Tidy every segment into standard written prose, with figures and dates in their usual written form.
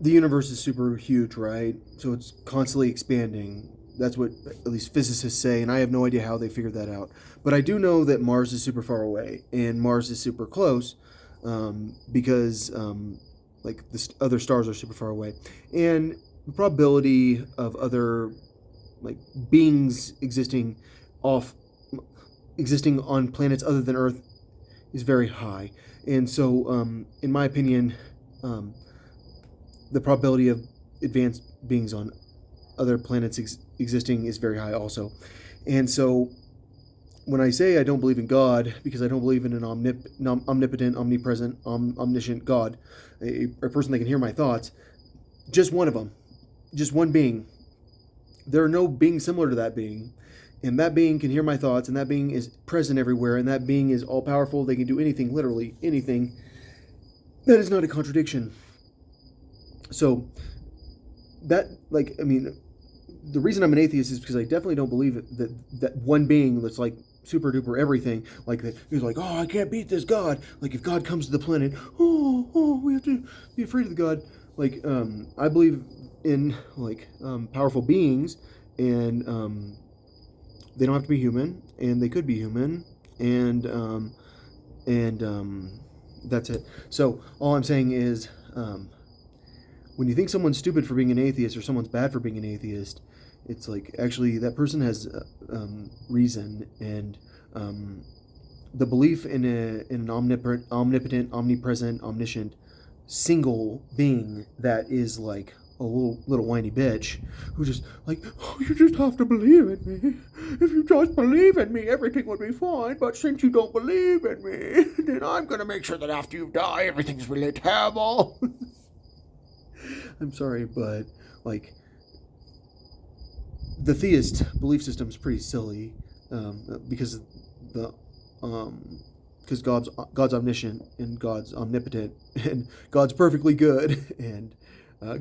the universe is super huge, right? So it's constantly expanding. That's what at least physicists say, and I have no idea how they figured that out. But I do know that Mars is super far away and Mars is super close, because like other stars are super far away, and the probability of other like beings off existing on planets other than Earth is very high. And so, in my opinion, um, the probability of advanced beings on other planets existing is very high also. And so when I say I don't believe in God, because I don't believe in an omnipotent, omnipresent, omniscient God, a person that can hear my thoughts, just one of them, just one being. There are no beings similar to that being. And that being can hear my thoughts, and that being is present everywhere, and that being is all powerful. They can do anything, literally anything. That is not a contradiction. So that, like, I mean, the reason I'm an atheist is because I definitely don't believe that one being that's like super duper everything, like that, he's like, oh, I can't beat this God. Like if God comes to the planet, we have to be afraid of the God. Like, I believe in like powerful beings, and they don't have to be human, and they could be human, and that's it. So all I'm saying is, when you think someone's stupid for being an atheist or someone's bad for being an atheist, it's like actually that person has reason, and the belief in an omnipotent, omnipresent, omniscient, single being that is like a little whiny bitch who just like, oh, you just have to believe in me. If you just believe in me, everything would be fine. But since you don't believe in me, then I'm gonna make sure that after you die, everything's really terrible. I'm sorry, but like the theist belief system is pretty silly, because the because God's omniscient and God's omnipotent and God's perfectly good, and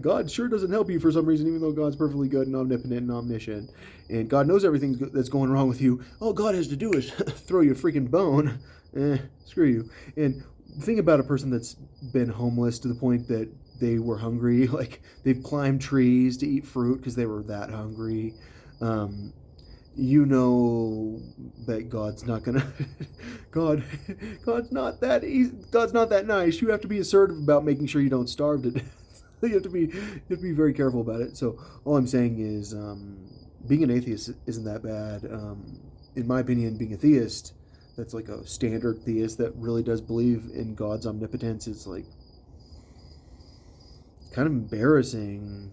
God sure doesn't help you for some reason, even though God's perfectly good and omnipotent and omniscient, and God knows everything that's going wrong with you. All God has to do is throw you a freaking bone. Screw you. And think about a person that's been homeless to the point that they were hungry, like they've climbed trees to eat fruit because they were that hungry. Um, you know that God's not gonna God God's not that nice. You have to be assertive about making sure you don't starve to death. you have to be very careful about it. So all I'm saying is, being an atheist isn't that bad. In my opinion, being a theist, that's like a standard theist that really does believe in God's omnipotence, is like kind of embarrassing.